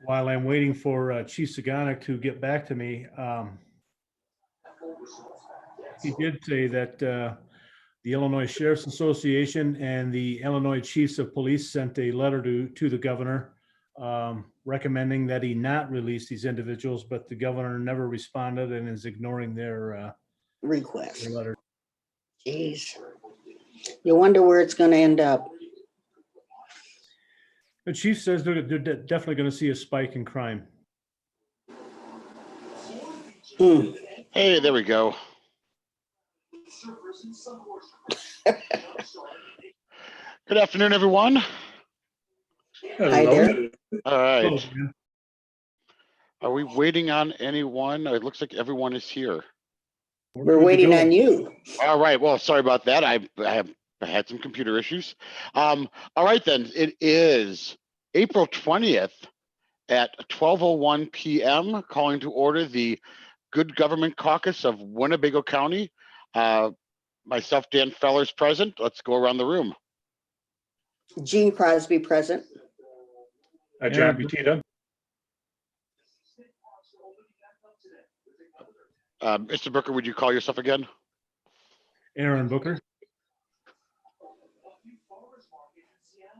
while I'm waiting for Chief Saganek to get back to me, he did say that the Illinois Sheriff's Association and the Illinois Chiefs of Police sent a letter to the governor recommending that he not release these individuals, but the governor never responded and is ignoring their request. letter. Jeez. You wonder where it's going to end up. The chief says they're definitely going to see a spike in crime. Hey, there we go. Good afternoon, everyone. Hi there. All right. Hello, man. Are we waiting on anyone? It looks like everyone is here. We're waiting on you. All right. Well, sorry about that. I had some computer issues. All right, then. It is April 20th at 12:01 p.m. Calling to order the Good Government Caucus of Winnebago County. Myself, Dan Feller's present. Let's go around the room. Gene Crosby present. John Butita. Mr. Booker, would you call yourself again? Aaron Booker.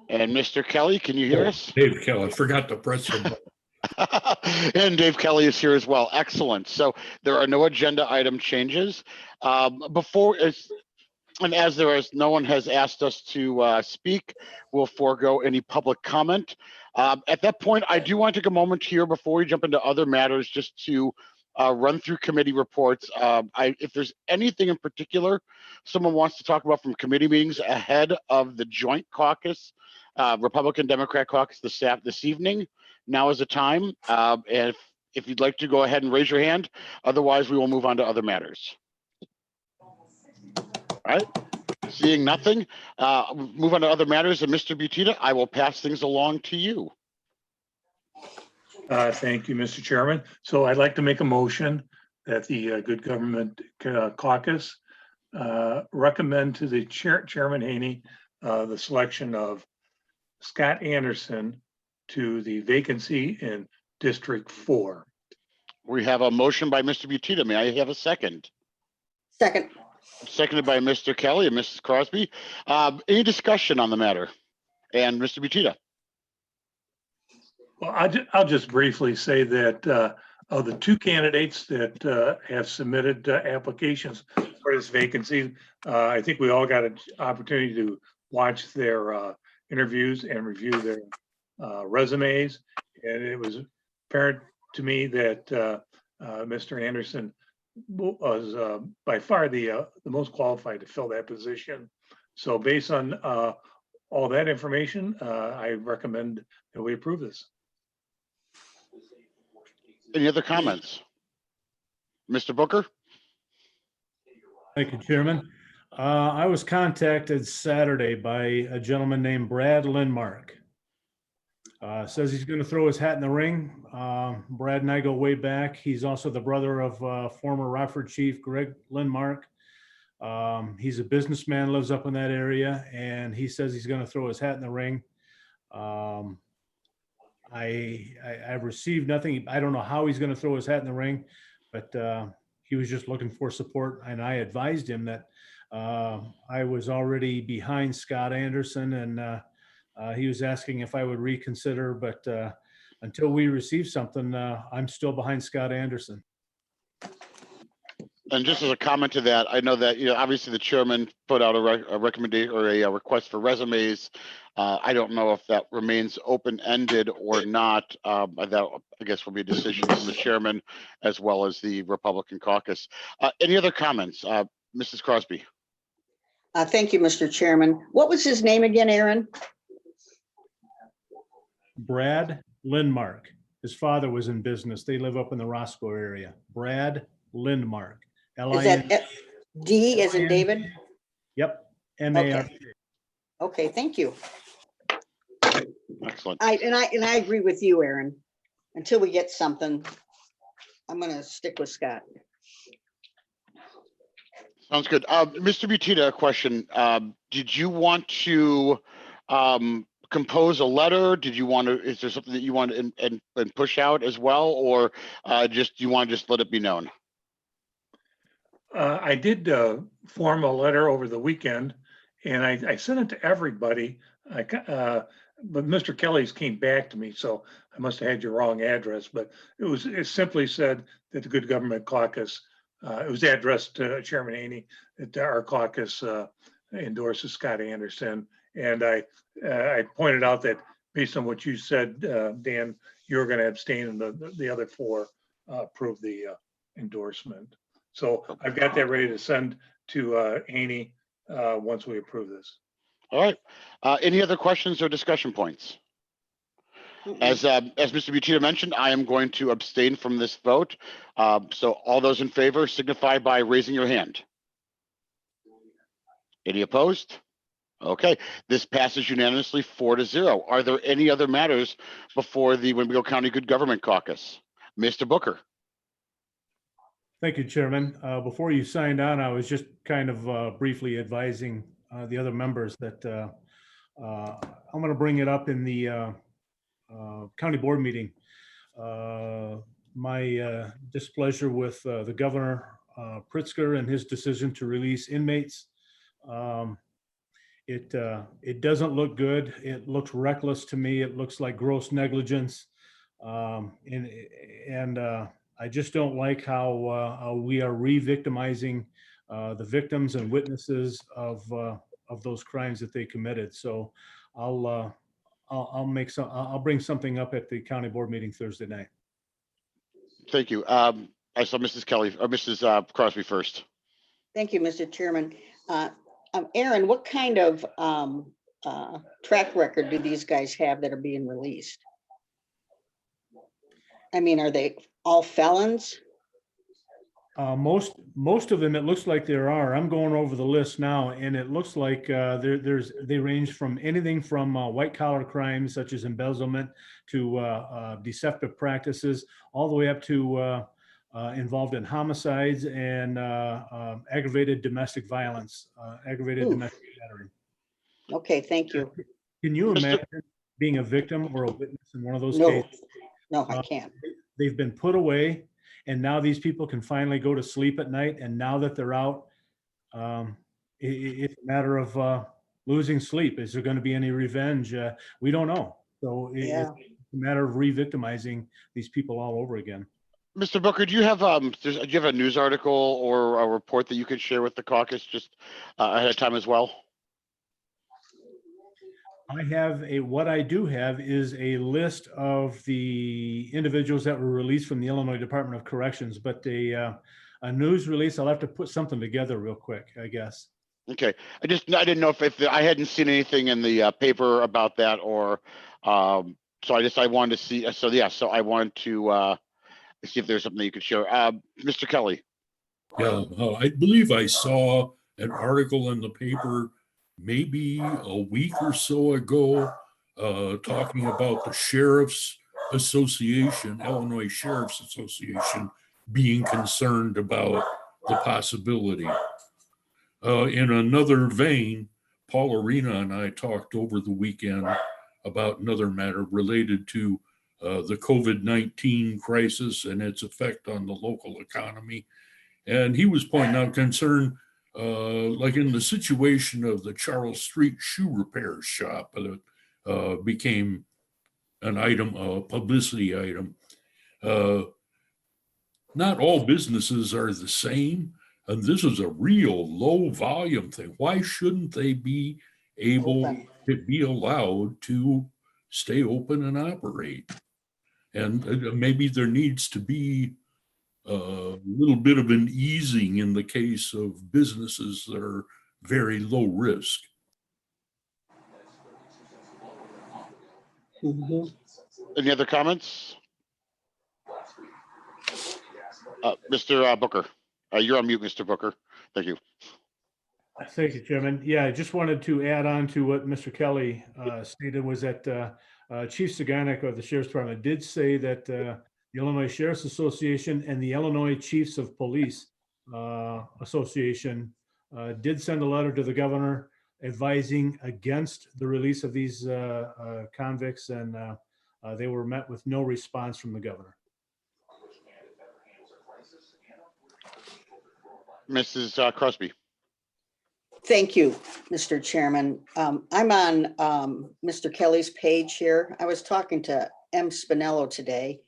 And Mr. Kelly, can you hear us? Dave Kelly, forgot to press the button. And Dave Kelly is here as well. Excellent. So there are no agenda item changes. As no one has asked us to speak, we'll forego any public comment. At that point, I do want to take a moment here before we jump into other matters just to run through committee reports. If there's anything in particular someone wants to talk about from committee meetings ahead of the joint caucus, Republican Democrat caucus this evening, now is the time. And if you'd like to go ahead and raise your hand, otherwise we will move on to other matters. All right, seeing nothing, move on to other matters. And Mr. Butita, I will pass things along to you. Thank you, Mr. Chairman. So I'd like to make a motion that the Good Government Caucus recommend to the Chairman Haney the selection of Scott Anderson to the vacancy in District 4. We have a motion by Mr. Butita. May I have a second? Second. Seconded by Mr. Kelly and Mrs. Crosby. Any discussion on the matter? And Mr. Butita. Well, I'll just briefly say that of the two candidates that have submitted applications for this vacancy, I think we all got an opportunity to watch their interviews and review their resumes. And it was apparent to me that Mr. Anderson was by far the most qualified to fill that position. So based on all that information, I recommend that we approve this. Any other comments? Mr. Booker? Thank you, Chairman. I was contacted Saturday by a gentleman named Brad Lindmark. Says he's going to throw his hat in the ring. Brad and I go way back. He's also the brother of former Rockford Chief Greg Lindmark. He's a businessman, lives up in that area, and he says he's going to throw his hat in the ring. I've received nothing. I don't know how he's going to throw his hat in the ring, but he was just looking for support, and I advised him that I was already behind Scott Anderson, and he was asking if I would reconsider, but until we receive something, I'm still behind Scott Anderson. And just as a comment to that, I know that, obviously the chairman put out a recommendation or a request for resumes. I don't know if that remains open-ended or not. That, I guess, will be a decision from the chairman as well as the Republican caucus. Any other comments? Mrs. Crosby. Thank you, Mr. Chairman. What was his name again, Aaron? Brad Lindmark. His father was in business. They live up in the Roscoe area. Brad Lindmark. Is that D as in David? Yep. M-A-R. Okay, thank you. Excellent. I agree with you, Aaron. Until we get something, I'm going to stick with Scott. Sounds good. Mr. Butita, a question. Did you want to compose a letter? Did you want to, is there something that you want to and push out as well? Or just, you want to just let it be known? I did form a letter over the weekend, and I sent it to everybody. But Mr. Kelly's came back to me, so I must have had your wrong address. But it simply said that the Good Government Caucus, it was addressed to Chairman Haney, that our caucus endorses Scott Anderson. And I pointed out that based on what you said, Dan, you were going to abstain, and the other four approved the endorsement. So I've got that ready to send to Haney once we approve this. All right. Any other questions or discussion points? As Mr. Butita mentioned, I am going to abstain from this vote. So all those in favor signify by raising your hand. Any opposed? Okay, this passes unanimously 4-0. Are there any other matters before the Winnebago County Good Government Caucus? Mr. Booker. Thank you, Chairman. Before you signed on, I was just kind of briefly advising the other members that I'm going to bring it up in the county board meeting. My displeasure with the Governor Pritzker and his decision to release inmates. It doesn't look good. It looks reckless to me. It looks like gross negligence. And I just don't like how we are re-victimizing the victims and witnesses of those crimes that they committed. So I'll bring something up at the county board meeting Thursday night. Thank you. I saw Mrs. Kelly or Mrs. Crosby first. Thank you, Mr. Chairman. Aaron, what kind of track record do these guys have that are being released? I mean, are they all felons? Most of them, it looks like there are. I'm going over the list now, and it looks like they range from anything from white collar crimes such as embezzlement to deceptive practices, all the way up to involved in homicides and aggravated domestic violence, aggravated domestic battery. Okay, thank you. Can you imagine being a victim or a witness in one of those No, cases? no, I can't. They've been put away, and now these people can finally go to sleep at night. And now that they're out, it's a matter of losing sleep. Is there going to be any revenge? We don't know. So Yeah. it's a matter of re-victimizing these people all over again. Mr. Booker, do you have do you have a news article or a report that you could share with the caucus just ahead of time as well? What I do have is a list of the individuals that were released from the Illinois Department of Corrections, but a news release, I'll have to put something together real quick, I guess. Okay, I didn't know if I hadn't seen anything in the paper about that, or so I wanted to see. So yeah, so I wanted to see if there's something you could share. Mr. Kelly. Yeah, I believe I saw an article in the paper maybe a week or so ago talking about the Sheriff's Association, Illinois Sheriff's Association, being concerned about the possibility. In another vein, Paul Arena and I talked over the weekend about another matter related to the COVID-19 crisis and its effect on the local economy. And he was pointing out concern, like in the situation of the Charles Street shoe repair shop that became an item, a publicity item. Not all businesses are the same, and this is a real low volume thing. Why shouldn't they be able to be allowed to stay open and operate? And maybe there needs to be a little bit of an easing in the case of businesses that are very low risk. Mhm. Any other comments? Mr. Booker, you're on mute, Mr. Booker. Thank you. Thank you, Chairman. Yeah, I just wanted to add on to what Mr. Kelly stated, was that Chief Saganek of the Sheriff's Department did say that the Illinois Sheriff's Association and the Illinois Chiefs of Police Association did send a letter to the governor advising against the release of these convicts, and they were met with no response from the governor. Mrs. Crosby. Thank you, Mr. Chairman. I'm on Mr. Kelly's page here. I was talking to M. Spinello today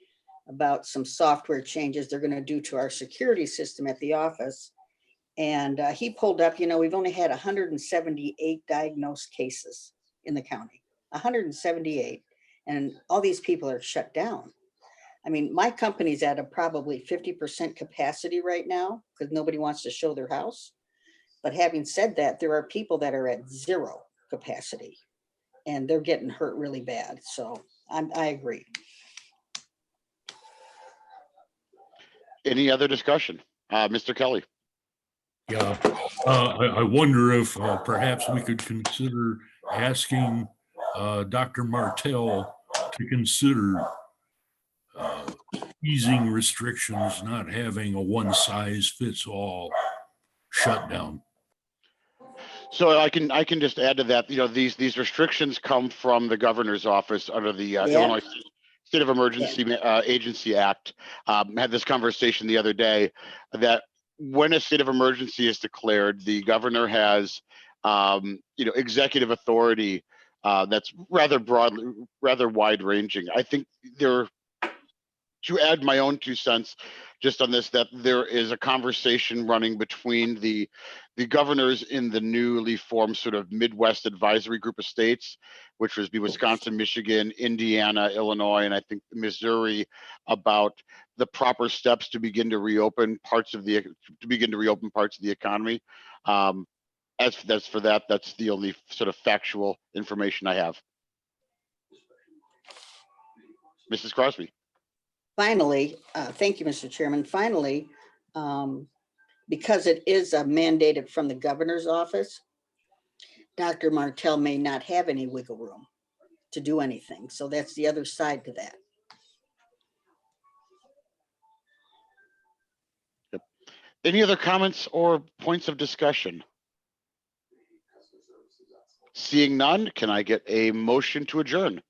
about some software changes they're going to do to our security system at the office. And he pulled up, we've only had 178 diagnosed cases in the county, 178. And all these people are shut down. I mean, my company's at a probably 50% capacity right now because nobody wants to show their house. But having said that, there are people that are at 0 capacity and they're getting hurt really bad. So I agree. Any other discussion? Mr. Kelly. Yeah, I wonder if perhaps we could consider asking Dr. Martell to consider easing restrictions, not having a one-size-fits-all shutdown. So I can just add to that. These restrictions come from the governor's office under the Illinois State of Emergency Agency Act. Had this conversation the other day that when a state of emergency is declared, the governor has executive authority that's rather broadly, rather wide ranging. I think to add my own 2 cents just on this, that there is a conversation running between the governors in the newly formed sort of Midwest advisory group of states, which would be Wisconsin, Michigan, Indiana, Illinois, and I think Missouri, about the proper steps to begin to reopen parts of the economy. As for that, that's the only sort of factual information I have. Mrs. Crosby. Finally, thank you, Mr. Chairman. Finally, because it is mandated from the governor's office, Dr. Martell may not have any wiggle room to do anything. So that's the other side to that. Yep. Any other comments or points of discussion? Seeing none, can I get a motion to adjourn?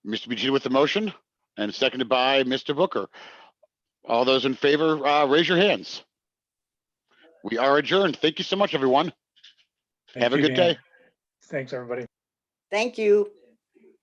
Mr. Bugina with the motion and seconded by Mr. Booker. All those in favor, raise your hands. We are adjourned. Thank you so much, everyone. Have a good day. Thanks, everybody. Thank you.